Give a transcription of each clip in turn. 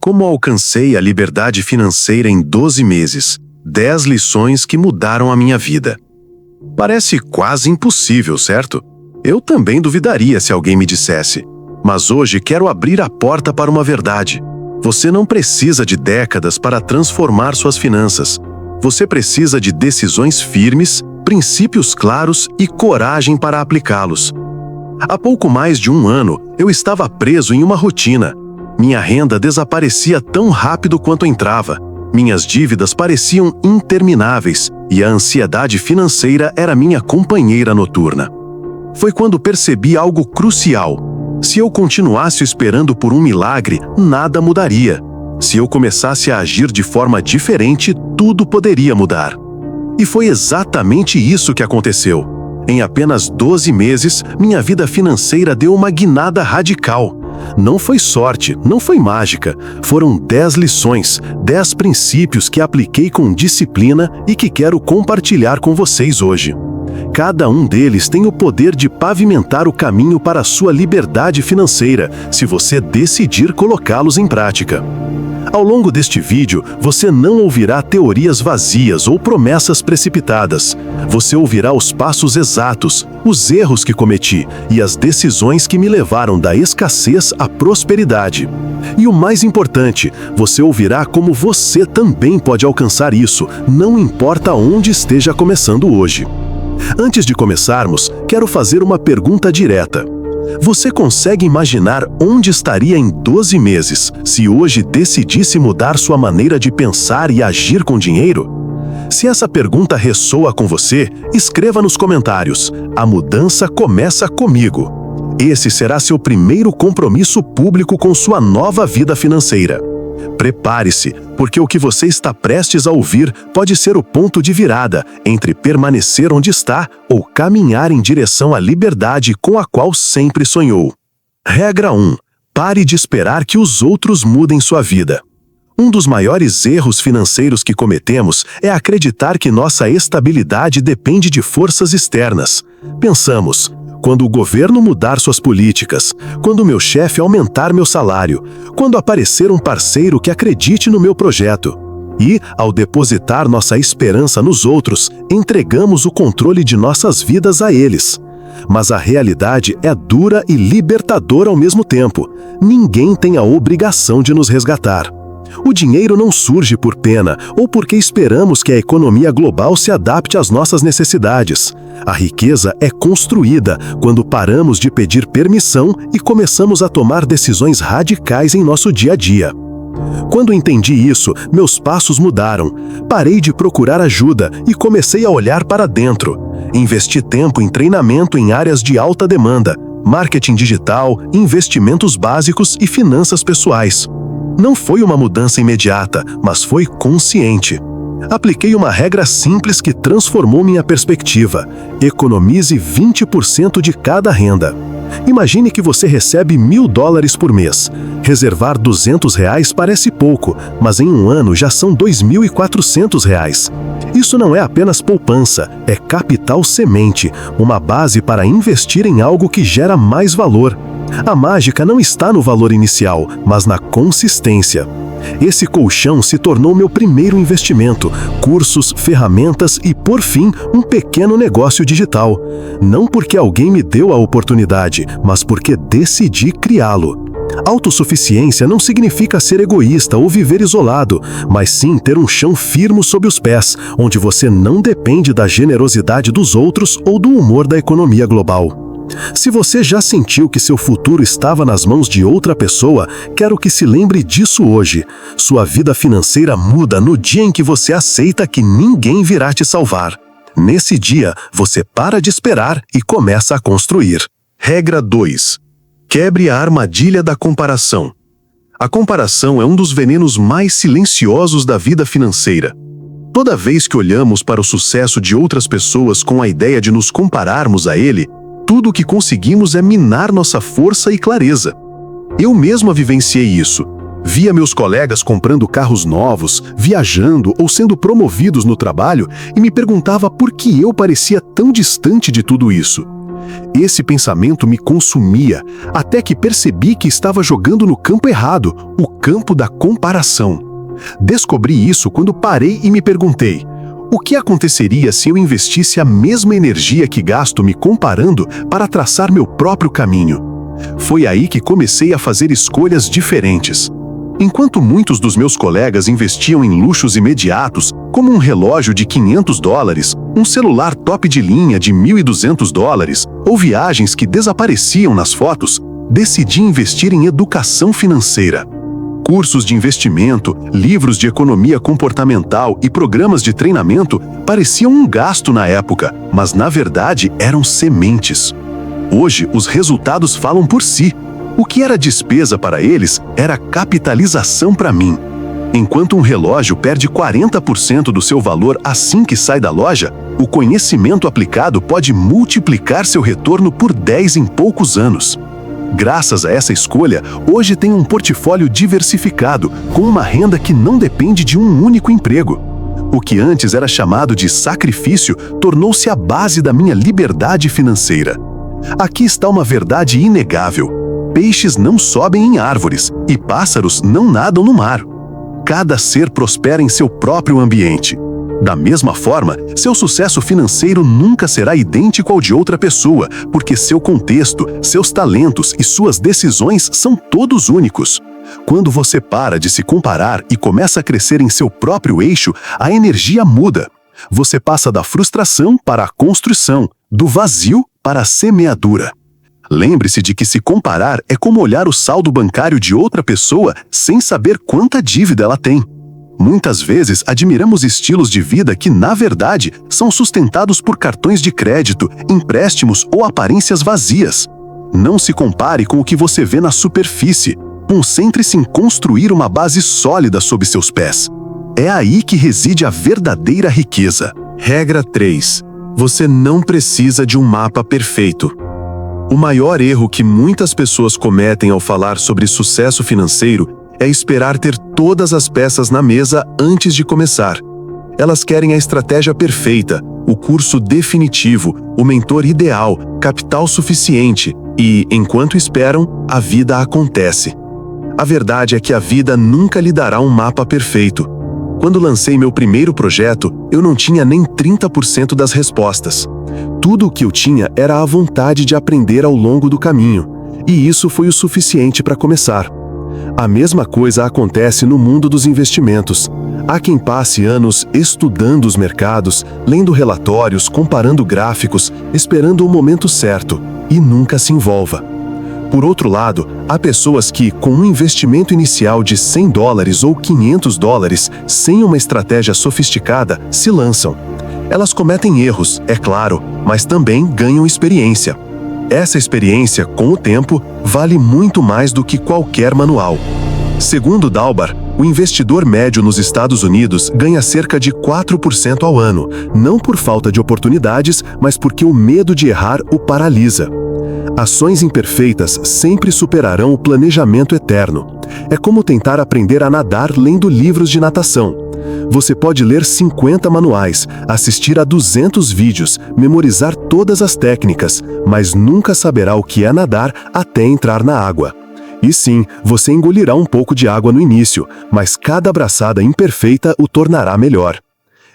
Como alcancei a liberdade financeira em 12 meses. 10 lições que mudaram a minha vida. Parece quase impossível, certo? Eu também duvidaria se alguém me dissesse. Mas hoje quero abrir a porta para uma verdade. Você não precisa de décadas para transformar suas finanças. Você precisa de decisões firmes, princípios claros e coragem para aplicá-los. Há pouco mais de um ano, eu estava preso em uma rotina. Minha renda desaparecia tão rápido quanto entrava. Minhas dívidas pareciam intermináveis e a ansiedade financeira era minha companheira noturna. Foi quando percebi algo crucial. Se eu continuasse esperando por um milagre, nada mudaria. Se eu começasse a agir de forma diferente, tudo poderia mudar. E foi exatamente isso que aconteceu. Em apenas 12 meses, minha vida financeira deu uma guinada radical. Não foi sorte, não foi mágica. Foram 10 lições, 10 princípios que apliquei com disciplina e que quero compartilhar com vocês hoje. Cada um deles tem o poder de pavimentar o caminho para a sua liberdade financeira, se você decidir colocá-los em prática. Ao longo deste vídeo, você não ouvirá teorias vazias ou promessas precipitadas. Você ouvirá os passos exatos, os erros que cometi e as decisões que me levaram da escassez à prosperidade. E o mais importante, você ouvirá como você também pode alcançar isso, não importa onde esteja começando hoje. Antes de começarmos, quero fazer uma pergunta direta. Você consegue imaginar onde estaria em 12 meses se hoje decidisse mudar sua maneira de pensar e agir com dinheiro? Se essa pergunta ressoa com você, escreva nos comentários: a mudança começa comigo. Esse será seu primeiro compromisso público com sua nova vida financeira. Prepare-se, porque o que você está prestes a ouvir pode ser o ponto de virada entre permanecer onde está ou caminhar em direção à liberdade com a qual sempre sonhou. Regra 1. Pare de esperar que os outros mudem sua vida. Um dos maiores erros financeiros que cometemos é acreditar que nossa estabilidade depende de forças externas. Pensamos: quando o governo mudar suas políticas, quando meu chefe aumentar meu salário, quando aparecer um parceiro que acredite no meu projeto. E, ao depositar nossa esperança nos outros, entregamos o controle de nossas vidas a eles. Mas a realidade é dura e libertadora ao mesmo tempo. Ninguém tem a obrigação de nos resgatar. O dinheiro não surge por pena ou porque esperamos que a economia global se adapte às nossas necessidades. A riqueza é construída quando paramos de pedir permissão e começamos a tomar decisões radicais em nosso dia a dia. Quando entendi isso, meus passos mudaram. Parei de procurar ajuda e comecei a olhar para dentro. Investi tempo em treinamento em áreas de alta demanda, marketing digital, investimentos básicos e finanças pessoais. Não foi uma mudança imediata, mas foi consciente. Apliquei uma regra simples que transformou minha perspectiva: economize 20% de cada renda. Imagine que você recebe $1.000 por mês. Reservar R$200 parece pouco, mas em um ano já são R$2.400. Isso não é apenas poupança, é capital semente, uma base para investir em algo que gera mais valor. A mágica não está no valor inicial, mas na consistência. Esse colchão se tornou meu primeiro investimento, cursos, ferramentas e, por fim, um pequeno negócio digital. Não porque alguém me deu a oportunidade, mas porque decidi criá-lo. Autossuficiência não significa ser egoísta ou viver isolado, mas sim ter um chão firme sob os pés, onde você não depende da generosidade dos outros ou do humor da economia global. Se você já sentiu que seu futuro estava nas mãos de outra pessoa, quero que se lembre disso hoje. Sua vida financeira muda no dia em que você aceita que ninguém virá te salvar. Nesse dia, você para de esperar e começa a construir. Regra 2. Quebre a armadilha da comparação. A comparação é um dos venenos mais silenciosos da vida financeira. Toda vez que olhamos para o sucesso de outras pessoas com a ideia de nos compararmos a ele, tudo o que conseguimos é minar nossa força e clareza. Eu mesma vivenciei isso. Via meus colegas comprando carros novos, viajando ou sendo promovidos no trabalho e me perguntava por que eu parecia tão distante de tudo isso. Esse pensamento me consumia, até que percebi que estava jogando no campo errado, o campo da comparação. Descobri isso quando parei e me perguntei: o que aconteceria se eu investisse a mesma energia que gasto me comparando para traçar meu próprio caminho? Foi aí que comecei a fazer escolhas diferentes. Enquanto muitos dos meus colegas investiam em luxos imediatos, como um relógio de $500, um celular top de linha de $1.200 ou viagens que desapareciam nas fotos, decidi investir em educação financeira. Cursos de investimento, livros de economia comportamental e programas de treinamento pareciam um gasto na época, mas na verdade eram sementes. Hoje, os resultados falam por si. O que era despesa para eles era capitalização para mim. Enquanto um relógio perde 40% do seu valor assim que sai da loja, o conhecimento aplicado pode multiplicar seu retorno por 10 em poucos anos. Graças a essa escolha, hoje tenho um portfólio diversificado, com uma renda que não depende de um único emprego. O que antes era chamado de sacrifício tornou-se a base da minha liberdade financeira. Aqui está uma verdade inegável. Peixes não sobem em árvores e pássaros não nadam no mar. Cada ser prospera em seu próprio ambiente. Da mesma forma, seu sucesso financeiro nunca será idêntico ao de outra pessoa, porque seu contexto, seus talentos e suas decisões são todos únicos. Quando você para de se comparar e começa a crescer em seu próprio eixo, a energia muda. Você passa da frustração para a construção, do vazio para a semeadura. Lembre-se de que se comparar é como olhar o saldo bancário de outra pessoa sem saber quanta dívida ela tem. Muitas vezes admiramos estilos de vida que, na verdade, são sustentados por cartões de crédito, empréstimos ou aparências vazias. Não se compare com o que você vê na superfície. Concentre-se em construir uma base sólida sob seus pés. É aí que reside a verdadeira riqueza. Regra 3. Você não precisa de um mapa perfeito. O maior erro que muitas pessoas cometem ao falar sobre sucesso financeiro é esperar ter todas as peças na mesa antes de começar. Elas querem a estratégia perfeita, o curso definitivo, o mentor ideal, capital suficiente e, enquanto esperam, a vida acontece. A verdade é que a vida nunca lhe dará um mapa perfeito. Quando lancei meu primeiro projeto, eu não tinha nem 30% das respostas. Tudo o que eu tinha era a vontade de aprender ao longo do caminho, e isso foi o suficiente para começar. A mesma coisa acontece no mundo dos investimentos. Há quem passe anos estudando os mercados, lendo relatórios, comparando gráficos, esperando o momento certo, e nunca se envolva. Por outro lado, há pessoas que, com um investimento inicial de $100 ou $500, sem uma estratégia sofisticada, se lançam. Elas cometem erros, é claro, mas também ganham experiência. Essa experiência, com o tempo, vale muito mais do que qualquer manual. Segundo Dalbar, o investidor médio nos Estados Unidos ganha cerca de 4% ao ano, não por falta de oportunidades, mas porque o medo de errar o paralisa. Ações imperfeitas sempre superarão o planejamento eterno. É como tentar aprender a nadar lendo livros de natação. Você pode ler 50 manuais, assistir a 200 vídeos, memorizar todas as técnicas, mas nunca saberá o que é nadar até entrar na água. E sim, você engolirá um pouco de água no início, mas cada braçada imperfeita o tornará melhor.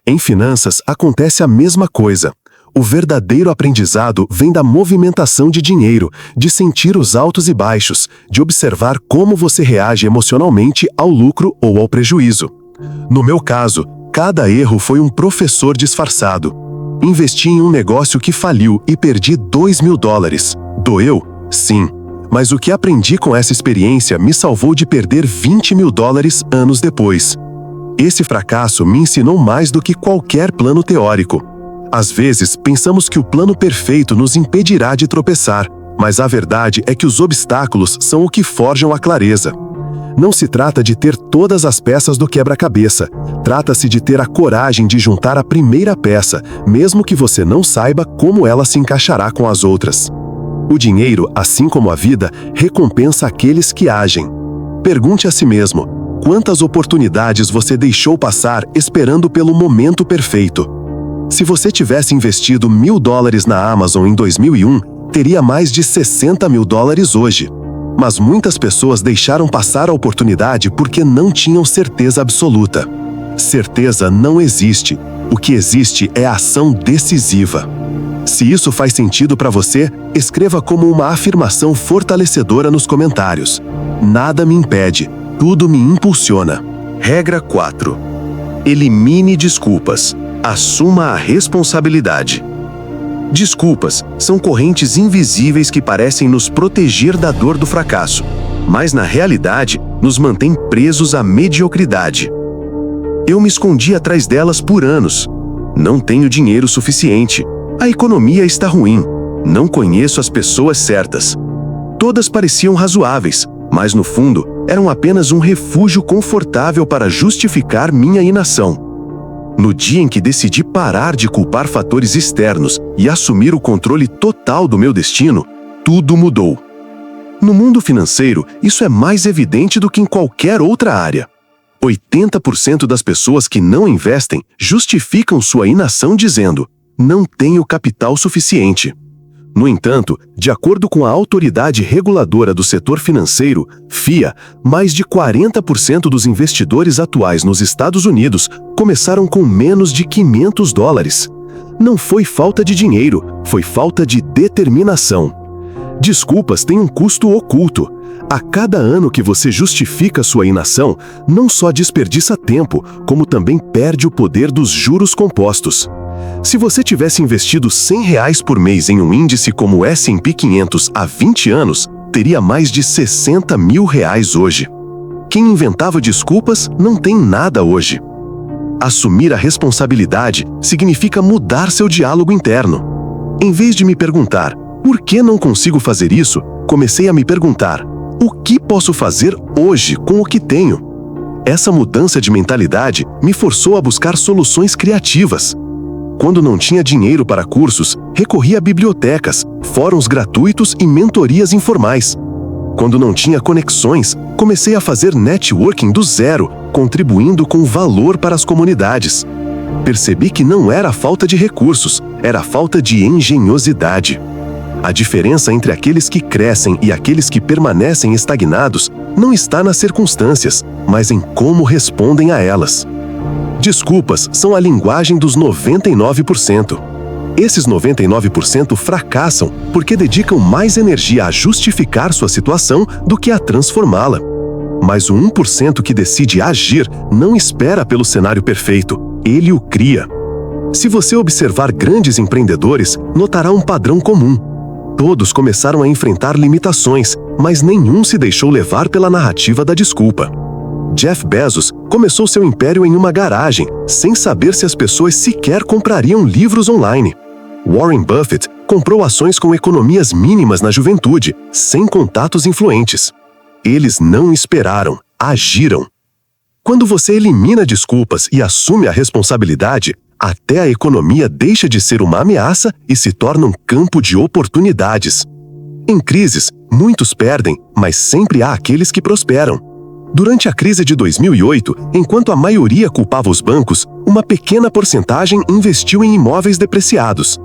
Em finanças, acontece a mesma coisa. O verdadeiro aprendizado vem da movimentação de dinheiro, de sentir os altos e baixos, de observar como você reage emocionalmente ao lucro ou ao prejuízo. No meu caso, cada erro foi um professor disfarçado. Investi em um negócio que faliu e perdi $2.000. Doeu? Sim. Mas o que aprendi com essa experiência me salvou de perder $20.000 anos depois. Esse fracasso me ensinou mais do que qualquer plano teórico. Às vezes, pensamos que o plano perfeito nos impedirá de tropeçar, mas a verdade é que os obstáculos são o que forjam a clareza. Não se trata de ter todas as peças do quebra-cabeça. Trata-se de ter a coragem de juntar a primeira peça, mesmo que você não saiba como ela se encaixará com as outras. O dinheiro, assim como a vida, recompensa aqueles que agem. Pergunte a si mesmo: quantas oportunidades você deixou passar esperando pelo momento perfeito? Se você tivesse investido $1.000 na Amazon em 2001, teria mais de 60 mil dólares hoje. Mas muitas pessoas deixaram passar a oportunidade porque não tinham certeza absoluta. Certeza não existe. O que existe é a ação decisiva. Se isso faz sentido para você, escreva como uma afirmação fortalecedora nos comentários. Nada me impede, tudo me impulsiona. Regra 4. Elimine desculpas. Assuma a responsabilidade. Desculpas são correntes invisíveis que parecem nos proteger da dor do fracasso, mas na realidade nos mantêm presos à mediocridade. Eu me escondi atrás delas por anos. Não tenho dinheiro suficiente. A economia está ruim. Não conheço as pessoas certas. Todas pareciam razoáveis, mas no fundo eram apenas um refúgio confortável para justificar minha inação. No dia em que decidi parar de culpar fatores externos e assumir o controle total do meu destino, tudo mudou. No mundo financeiro, isso é mais evidente do que em qualquer outra área. 80% das pessoas que não investem justificam sua inação dizendo: não tenho capital suficiente. No entanto, de acordo com a autoridade reguladora do setor financeiro, FIA, mais de 40% dos investidores atuais nos Estados Unidos começaram com menos de 500 dólares. Não foi falta de dinheiro, foi falta de determinação. Desculpas têm um custo oculto. A cada ano que você justifica sua inação, não só desperdiça tempo, como também perde o poder dos juros compostos. Se você tivesse investido R$100 por mês em um índice como o S&P 500 há 20 anos, teria mais de 60 mil reais hoje. Quem inventava desculpas não tem nada hoje. Assumir a responsabilidade significa mudar seu diálogo interno. Em vez de me perguntar, por que não consigo fazer isso, comecei a me perguntar, o que posso fazer hoje com o que tenho? Essa mudança de mentalidade me forçou a buscar soluções criativas. Quando não tinha dinheiro para cursos, recorri a bibliotecas, fóruns gratuitos e mentorias informais. Quando não tinha conexões, comecei a fazer networking do zero, contribuindo com valor para as comunidades. Percebi que não era falta de recursos, era falta de engenhosidade. A diferença entre aqueles que crescem e aqueles que permanecem estagnados não está nas circunstâncias, mas em como respondem a elas. Desculpas são a linguagem dos 99%. Esses 99% fracassam porque dedicam mais energia a justificar sua situação do que a transformá-la. Mas o 1% que decide agir não espera pelo cenário perfeito, ele o cria. Se você observar grandes empreendedores, notará um padrão comum. Todos começaram a enfrentar limitações, mas nenhum se deixou levar pela narrativa da desculpa. Jeff Bezos começou seu império em uma garagem, sem saber se as pessoas sequer comprariam livros online. Warren Buffett comprou ações com economias mínimas na juventude, sem contatos influentes. Eles não esperaram, agiram. Quando você elimina desculpas e assume a responsabilidade, até a economia deixa de ser uma ameaça e se torna um campo de oportunidades. Em crises, muitos perdem, mas sempre há aqueles que prosperam. Durante a crise de 2008, enquanto a maioria culpava os bancos, uma pequena porcentagem investiu em imóveis depreciados.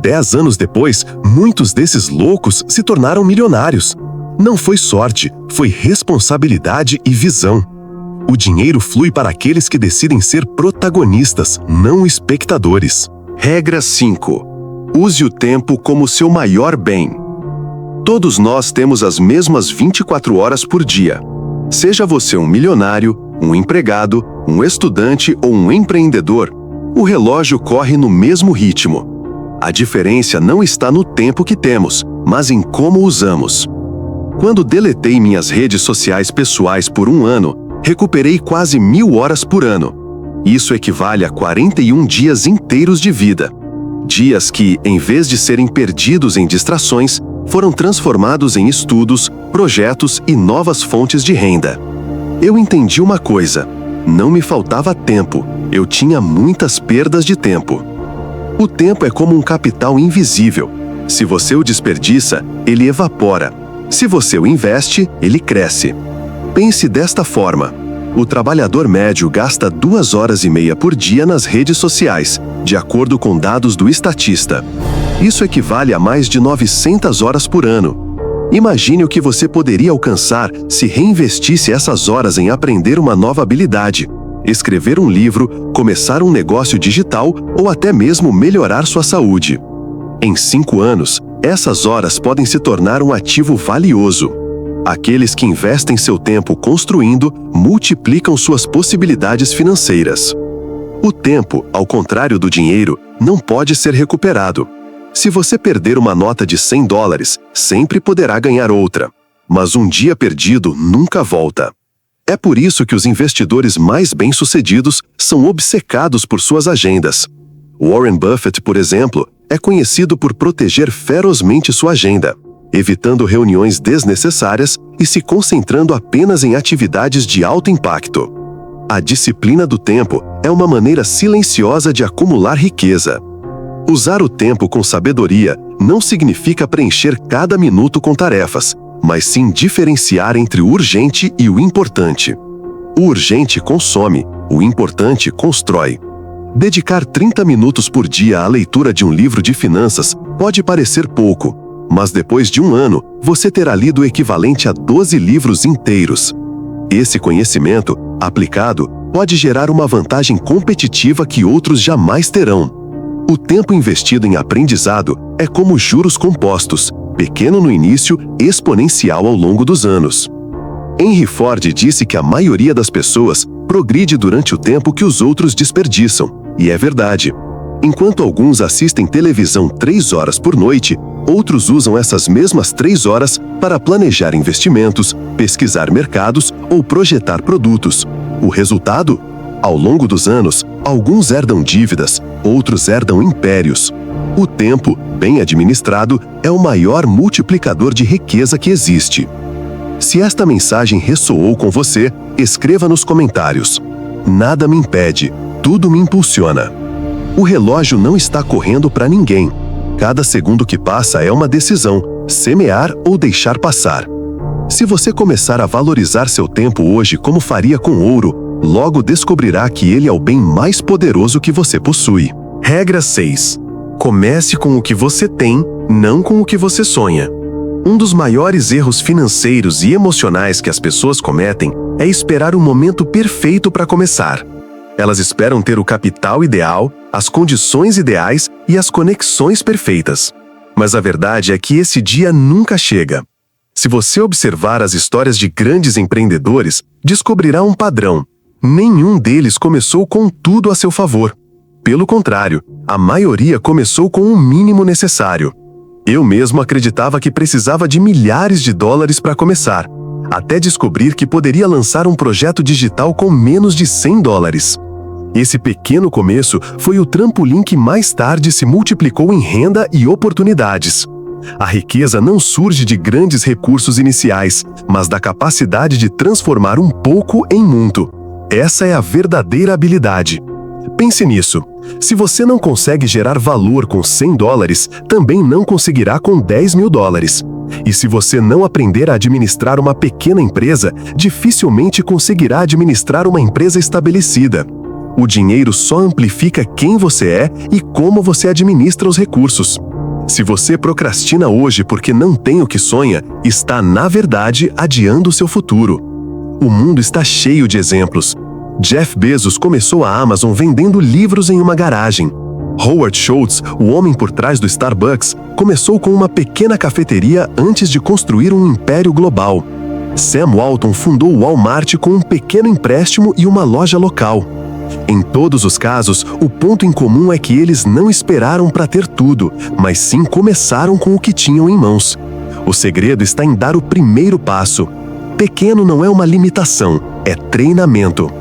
10 anos depois, muitos desses loucos se tornaram milionários. Não foi sorte, foi responsabilidade e visão. O dinheiro flui para aqueles que decidem ser protagonistas, não espectadores. Regra 5. Use o tempo como seu maior bem. Todos nós temos as mesmas 24 horas por dia. Seja você um milionário, um empregado, um estudante ou um empreendedor, o relógio corre no mesmo ritmo. A diferença não está no tempo que temos, mas em como usamos. Quando deletei minhas redes sociais pessoais por um ano, recuperei quase 1000 horas por ano. Isso equivale a 41 dias inteiros de vida. Dias que, em vez de serem perdidos em distrações, foram transformados em estudos, projetos e novas fontes de renda. Eu entendi uma coisa: não me faltava tempo, eu tinha muitas perdas de tempo. O tempo é como um capital invisível. Se você o desperdiça, ele evapora. Se você o investe, ele cresce. Pense desta forma: o trabalhador médio gasta 2 horas e meia por dia nas redes sociais, de acordo com dados do Statista. Isso equivale a mais de 900 horas por ano. Imagine o que você poderia alcançar se reinvestisse essas horas em aprender uma nova habilidade, escrever um livro, começar um negócio digital ou até mesmo melhorar sua saúde. Em 5 anos, essas horas podem se tornar um ativo valioso. Aqueles que investem seu tempo construindo, multiplicam suas possibilidades financeiras. O tempo, ao contrário do dinheiro, não pode ser recuperado. Se você perder uma nota de $100, sempre poderá ganhar outra. Mas um dia perdido nunca volta. É por isso que os investidores mais bem-sucedidos são obcecados por suas agendas. Warren Buffett, por exemplo, é conhecido por proteger ferozmente sua agenda, evitando reuniões desnecessárias e se concentrando apenas em atividades de alto impacto. A disciplina do tempo é uma maneira silenciosa de acumular riqueza. Usar o tempo com sabedoria não significa preencher cada minuto com tarefas, mas sim diferenciar entre o urgente e o importante. O urgente consome, o importante constrói. Dedicar 30 minutos por dia à leitura de um livro de finanças pode parecer pouco, mas depois de 1 ano, você terá lido o equivalente a 12 livros inteiros. Esse conhecimento, aplicado, pode gerar uma vantagem competitiva que outros jamais terão. O tempo investido em aprendizado é como juros compostos, pequeno no início, exponencial ao longo dos anos. Henry Ford disse que a maioria das pessoas progride durante o tempo que os outros desperdiçam, e é verdade. Enquanto alguns assistem televisão 3 horas por noite, outros usam essas mesmas 3 horas para planejar investimentos, pesquisar mercados ou projetar produtos. O resultado? Ao longo dos anos, alguns herdam dívidas, outros herdam impérios. O tempo, bem administrado, é o maior multiplicador de riqueza que existe. Se esta mensagem ressoou com você, escreva nos comentários. Nada me impede, tudo me impulsiona. O relógio não está correndo para ninguém. Cada segundo que passa é uma decisão, semear ou deixar passar. Se você começar a valorizar seu tempo hoje como faria com ouro, logo descobrirá que ele é o bem mais poderoso que você possui. Regra 6. Comece com o que você tem, não com o que você sonha. Um dos maiores erros financeiros e emocionais que as pessoas cometem é esperar o momento perfeito para começar. Elas esperam ter o capital ideal, as condições ideais e as conexões perfeitas. Mas a verdade é que esse dia nunca chega. Se você observar as histórias de grandes empreendedores, descobrirá um padrão. Nenhum deles começou com tudo a seu favor. Pelo contrário, a maioria começou com o mínimo necessário. Eu mesmo acreditava que precisava de milhares de dólares para começar, até descobrir que poderia lançar um projeto digital com menos de $100. Esse pequeno começo foi o trampolim que mais tarde se multiplicou em renda e oportunidades. A riqueza não surge de grandes recursos iniciais, mas da capacidade de transformar um pouco em muito. Essa é a verdadeira habilidade. Pense nisso. Se você não consegue gerar valor com $100, também não conseguirá com $10.000. E se você não aprender a administrar uma pequena empresa, dificilmente conseguirá administrar uma empresa estabelecida. O dinheiro só amplifica quem você é e como você administra os recursos. Se você procrastina hoje porque não tem o que sonha, está, na verdade, adiando o seu futuro. O mundo está cheio de exemplos. Jeff Bezos começou a Amazon vendendo livros em uma garagem. Howard Schultz, o homem por trás do Starbucks, começou com uma pequena cafeteria antes de construir um império global. Sam Walton fundou o Walmart com um pequeno empréstimo e uma loja local. Em todos os casos, o ponto em comum é que eles não esperaram para ter tudo, mas sim começaram com o que tinham em mãos. O segredo está em dar o primeiro passo. Pequeno não é uma limitação, é treinamento.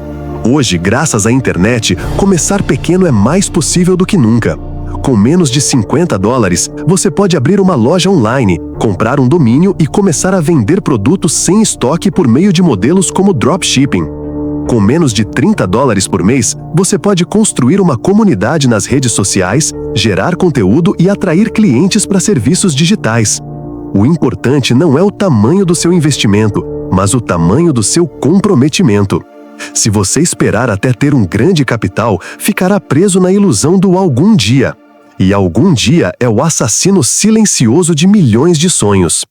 Hoje, graças à internet, começar pequeno é mais possível do que nunca. Com menos de $50, você pode abrir uma loja online, comprar um domínio e começar a vender produtos sem estoque por meio de modelos como dropshipping. Com menos de $30 por mês, você pode construir uma comunidade nas redes sociais, gerar conteúdo e atrair clientes para serviços digitais. O importante não é o tamanho do seu investimento, mas o tamanho do seu comprometimento. Se você esperar até ter um grande capital, ficará preso na ilusão do algum dia. E algum dia é o assassino silencioso de milhões de sonhos.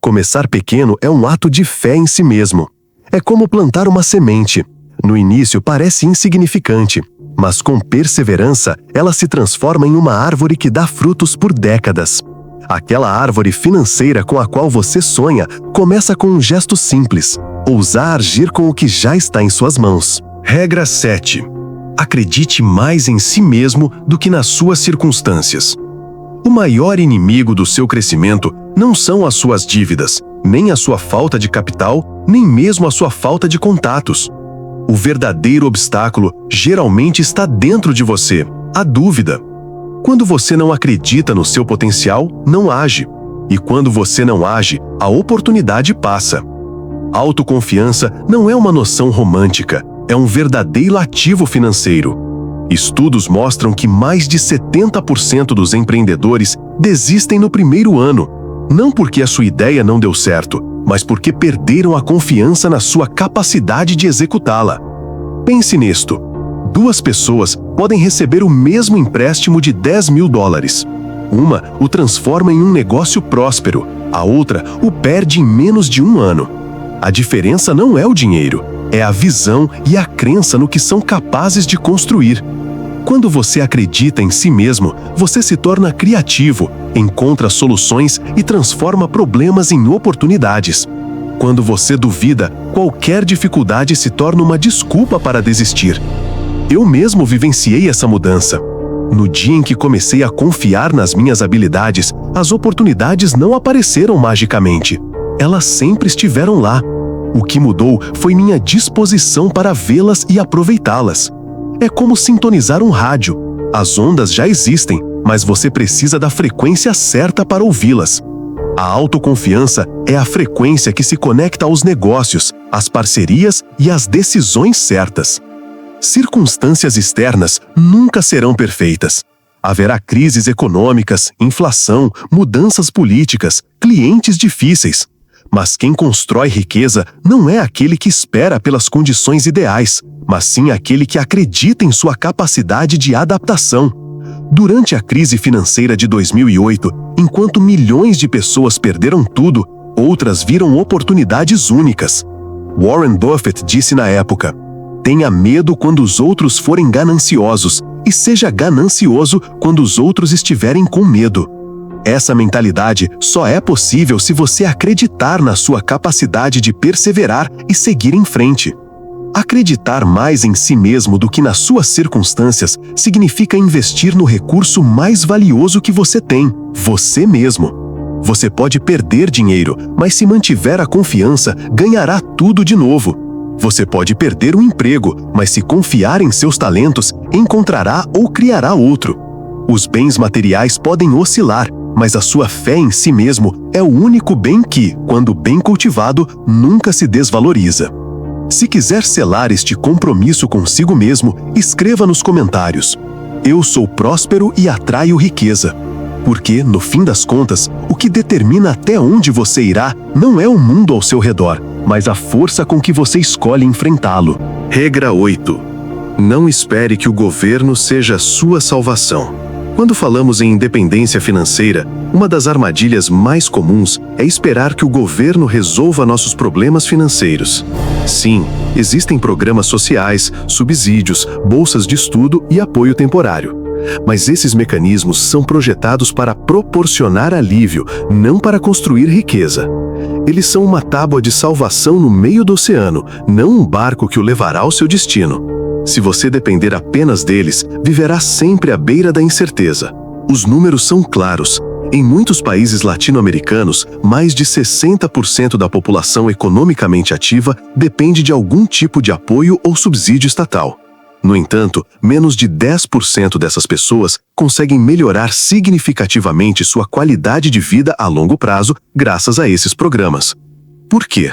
Começar pequeno é um ato de fé em si mesmo. É como plantar uma semente. No início parece insignificante, mas com perseverança ela se transforma em uma árvore que dá frutos por décadas. Aquela árvore financeira com a qual você sonha começa com um gesto simples: ousar agir com o que já está em suas mãos. Regra 7. Acredite mais em si mesmo do que nas suas circunstâncias. O maior inimigo do seu crescimento não são as suas dívidas, nem a sua falta de capital, nem mesmo a sua falta de contatos. O verdadeiro obstáculo geralmente está dentro de você: a dúvida. Quando você não acredita no seu potencial, não age. E quando você não age, a oportunidade passa. Autoconfiança não é uma noção romântica, é um verdadeiro ativo financeiro. Estudos mostram que mais de 70% dos empreendedores desistem no primeiro ano, não porque a sua ideia não deu certo, mas porque perderam a confiança na sua capacidade de executá-la. Pense nisto: 2 pessoas podem receber o mesmo empréstimo de $10 mil. Uma o transforma em um negócio próspero, a outra o perde em menos de 1 ano. A diferença não é o dinheiro, é a visão e a crença no que são capazes de construir. Quando você acredita em si mesmo, você se torna criativo, encontra soluções e transforma problemas em oportunidades. Quando você duvida, qualquer dificuldade se torna uma desculpa para desistir. Eu mesmo vivenciei essa mudança. No dia em que comecei a confiar nas minhas habilidades, as oportunidades não apareceram magicamente. Elas sempre estiveram lá. O que mudou foi minha disposição para vê-las e aproveitá-las. É como sintonizar um rádio. As ondas já existem, mas você precisa da frequência certa para ouvi-las. A autoconfiança é a frequência que se conecta aos negócios, às parcerias e às decisões certas. Circunstâncias externas nunca serão perfeitas. Haverá crises econômicas, inflação, mudanças políticas, clientes difíceis. Mas quem constrói riqueza não é aquele que espera pelas condições ideais, mas sim aquele que acredita em sua capacidade de adaptação. Durante a crise financeira de 2008, enquanto milhões de pessoas perderam tudo, outras viram oportunidades únicas. Warren Buffett disse na época: tenha medo quando os outros forem gananciosos e seja ganancioso quando os outros estiverem com medo. Essa mentalidade só é possível se você acreditar na sua capacidade de perseverar e seguir em frente. Acreditar mais em si mesmo do que nas suas circunstâncias significa investir no recurso mais valioso que você tem: você mesmo. Você pode perder dinheiro, mas se mantiver a confiança, ganhará tudo de novo. Você pode perder um emprego, mas se confiar em seus talentos, encontrará ou criará outro. Os bens materiais podem oscilar, mas a sua fé em si mesmo é o único bem que, quando bem cultivado, nunca se desvaloriza. Se quiser selar este compromisso consigo mesmo, escreva nos comentários: eu sou próspero e atraio riqueza. Porque, no fim das contas, o que determina até onde você irá não é o mundo ao seu redor, mas a força com que você escolhe enfrentá-lo. Regra 8. Não espere que o governo seja a sua salvação. Quando falamos em independência financeira, uma das armadilhas mais comuns é esperar que o governo resolva nossos problemas financeiros. Sim, existem programas sociais, subsídios, bolsas de estudo e apoio temporário. Mas esses mecanismos são projetados para proporcionar alívio, não para construir riqueza. Eles são uma tábua de salvação no meio do oceano, não um barco que o levará ao seu destino. Se você depender apenas deles, viverá sempre à beira da incerteza. Os números são claros. Em muitos países latino-americanos, mais de 60% da população economicamente ativa depende de algum tipo de apoio ou subsídio estatal. No entanto, menos de 10% dessas pessoas conseguem melhorar significativamente sua qualidade de vida a longo prazo graças a esses programas. Por quê?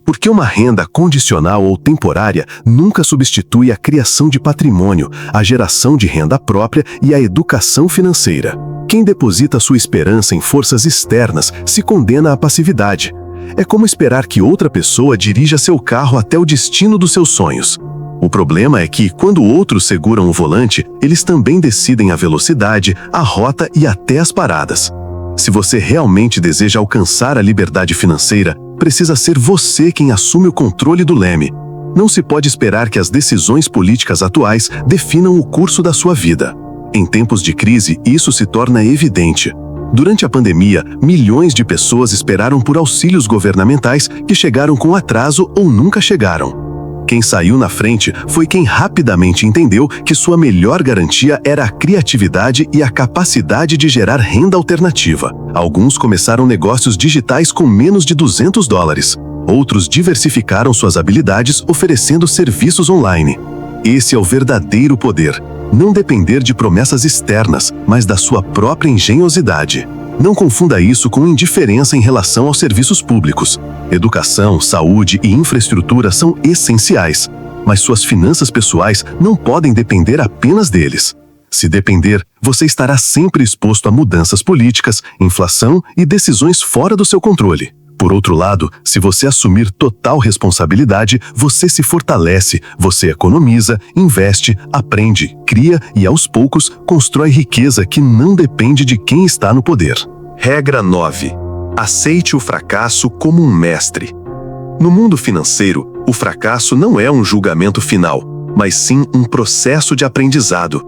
Porque uma renda condicional ou temporária nunca substitui a criação de patrimônio, a geração de renda própria e a educação financeira. Quem deposita sua esperança em forças externas se condena à passividade. É como esperar que outra pessoa dirija seu carro até o destino dos seus sonhos. O problema é que, quando outros seguram o volante, eles também decidem a velocidade, a rota e até as paradas. Se você realmente deseja alcançar a liberdade financeira, precisa ser você quem assume o controle do leme. Não se pode esperar que as decisões políticas atuais definam o curso da sua vida. Em tempos de crise, isso se torna evidente. Durante a pandemia, milhões de pessoas esperaram por auxílios governamentais que chegaram com atraso ou nunca chegaram. Quem saiu na frente foi quem rapidamente entendeu que sua melhor garantia era a criatividade e a capacidade de gerar renda alternativa. Alguns começaram negócios digitais com menos de $200. Outros diversificaram suas habilidades oferecendo serviços online. Esse é o verdadeiro poder. Não depender de promessas externas, mas da sua própria engenhosidade. Não confunda isso com indiferença em relação aos serviços públicos. Educação, saúde e infraestrutura são essenciais, mas suas finanças pessoais não podem depender apenas deles. Se depender, você estará sempre exposto a mudanças políticas, inflação e decisões fora do seu controle. Por outro lado, se você assumir total responsabilidade, você se fortalece, você economiza, investe, aprende, cria e, aos poucos, constrói riqueza que não depende de quem está no poder. Regra 9. Aceite o fracasso como um mestre. No mundo financeiro, o fracasso não é um julgamento final, mas sim um processo de aprendizado.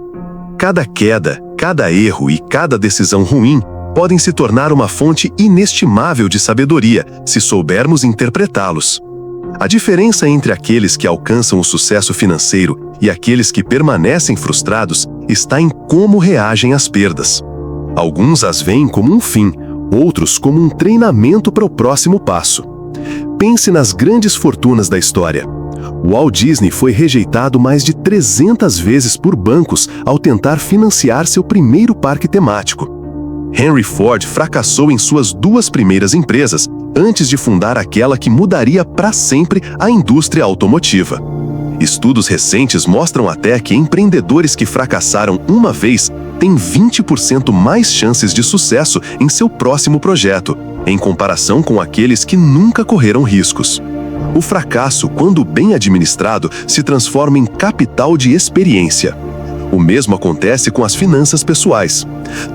Cada queda, cada erro e cada decisão ruim podem se tornar uma fonte inestimável de sabedoria, se soubermos interpretá-los. A diferença entre aqueles que alcançam o sucesso financeiro e aqueles que permanecem frustrados está em como reagem às perdas. Alguns as veem como um fim, outros como um treinamento para o próximo passo. Pense nas grandes fortunas da história. Walt Disney foi rejeitado mais de 300 vezes por bancos ao tentar financiar seu primeiro parque temático. Henry Ford fracassou em suas 2 primeiras empresas antes de fundar aquela que mudaria para sempre a indústria automotiva. Estudos recentes mostram até que empreendedores que fracassaram uma vez têm 20% mais chances de sucesso em seu próximo projeto, em comparação com aqueles que nunca correram riscos. O fracasso, quando bem administrado, se transforma em capital de experiência. O mesmo acontece com as finanças pessoais.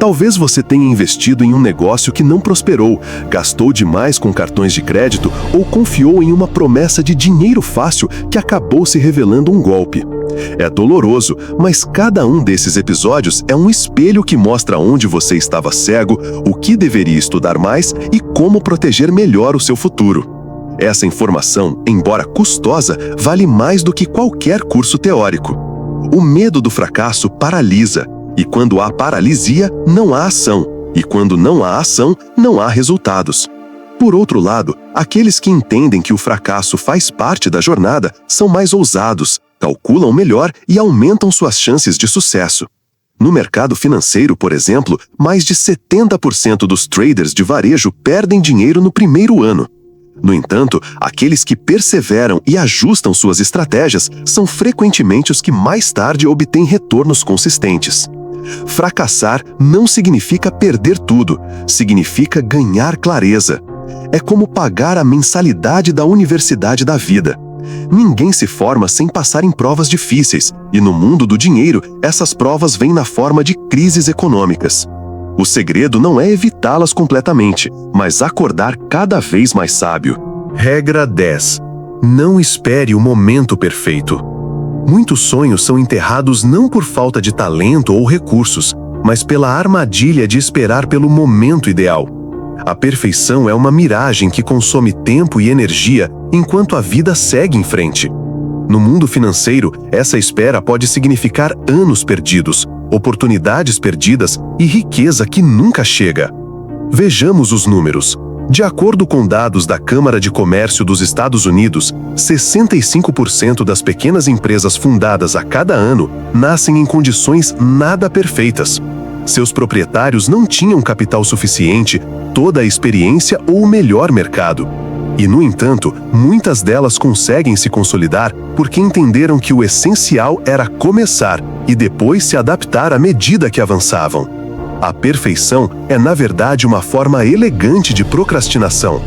Talvez você tenha investido em um negócio que não prosperou, gastou demais com cartões de crédito ou confiou em uma promessa de dinheiro fácil que acabou se revelando um golpe. É doloroso, mas cada um desses episódios é um espelho que mostra onde você estava cego, o que deveria estudar mais e como proteger melhor o seu futuro. Essa informação, embora custosa, vale mais do que qualquer curso teórico. O medo do fracasso paralisa, e quando há paralisia, não há ação, e quando não há ação, não há resultados. Por outro lado, aqueles que entendem que o fracasso faz parte da jornada são mais ousados, calculam melhor e aumentam suas chances de sucesso. No mercado financeiro, por exemplo, mais de 70% dos traders de varejo perdem dinheiro no primeiro ano. No entanto, aqueles que perseveram e ajustam suas estratégias são frequentemente os que mais tarde obtêm retornos consistentes. Fracassar não significa perder tudo, significa ganhar clareza. É como pagar a mensalidade da universidade da vida. Ninguém se forma sem passar em provas difíceis, e no mundo do dinheiro, essas provas vêm na forma de crises econômicas. O segredo não é evitá-las completamente, mas acordar cada vez mais sábio. Regra 10. Não espere o momento perfeito. Muitos sonhos são enterrados não por falta de talento ou recursos, mas pela armadilha de esperar pelo momento ideal. A perfeição é uma miragem que consome tempo e energia enquanto a vida segue em frente. No mundo financeiro, essa espera pode significar anos perdidos, oportunidades perdidas e riqueza que nunca chega. Vejamos os números. De acordo com dados da Câmara de Comércio dos Estados Unidos, 65% das pequenas empresas fundadas a cada ano nascem em condições nada perfeitas. Seus proprietários não tinham capital suficiente, toda a experiência ou o melhor mercado. E, no entanto, muitas delas conseguem se consolidar porque entenderam que o essencial era começar e depois se adaptar à medida que avançavam. A perfeição é, na verdade, uma forma elegante de procrastinação.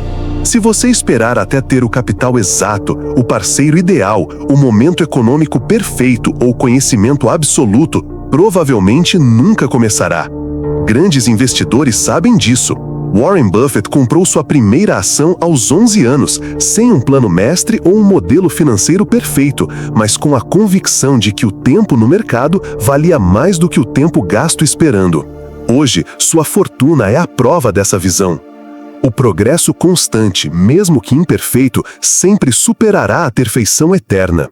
Se você esperar até ter o capital exato, o parceiro ideal, o momento econômico perfeito ou conhecimento absoluto, provavelmente nunca começará. Grandes investidores sabem disso. Warren Buffett comprou sua primeira ação aos 11 anos, sem um plano mestre ou um modelo financeiro perfeito, mas com a convicção de que o tempo no mercado valia mais do que o tempo gasto esperando. Hoje, sua fortuna é a prova dessa visão. O progresso constante, mesmo que imperfeito, sempre superará a perfeição eterna.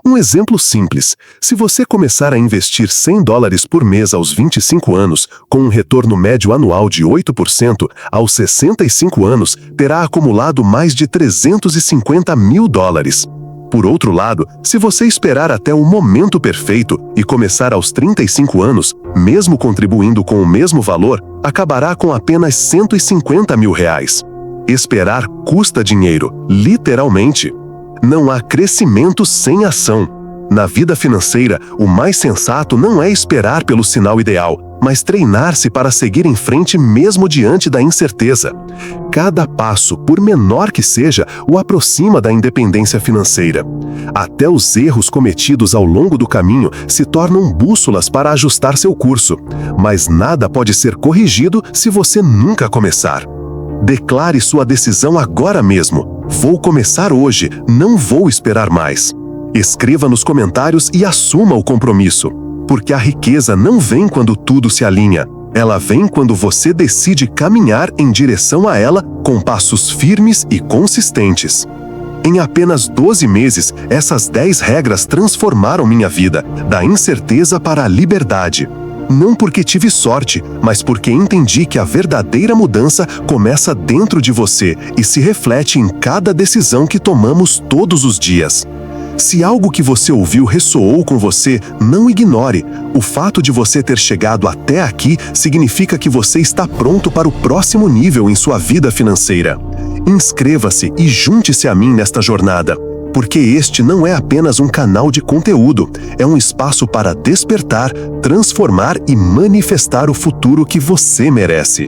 Um exemplo simples: se você começar a investir $100 por mês aos 25 anos, com um retorno médio anual de 8%, aos 65 anos, terá acumulado mais de $350 mil. Por outro lado, se você esperar até o momento perfeito e começar aos 35 anos, mesmo contribuindo com o mesmo valor, acabará com apenas R$150 mil. Esperar custa dinheiro, literalmente. Não há crescimento sem ação. Na vida financeira, o mais sensato não é esperar pelo sinal ideal, mas treinar-se para seguir em frente mesmo diante da incerteza. Cada passo, por menor que seja, o aproxima da independência financeira. Até os erros cometidos ao longo do caminho se tornam bússolas para ajustar seu curso, mas nada pode ser corrigido se você nunca começar. Declare sua decisão agora mesmo. Vou começar hoje, não vou esperar mais. Escreva nos comentários e assuma o compromisso. Porque a riqueza não vem quando tudo se alinha. Ela vem quando você decide caminhar em direção a ela com passos firmes e consistentes. Em apenas 12 meses, essas 10 regras transformaram minha vida, da incerteza para a liberdade. Não porque tive sorte, mas porque entendi que a verdadeira mudança começa dentro de você e se reflete em cada decisão que tomamos todos os dias. Se algo que você ouviu ressoou com você, não ignore. O fato de você ter chegado até aqui significa que você está pronto para o próximo nível em sua vida financeira. Inscreva-se e junte-se a mim nesta jornada. Porque este não é apenas um canal de conteúdo, é um espaço para despertar, transformar e manifestar o futuro que você merece.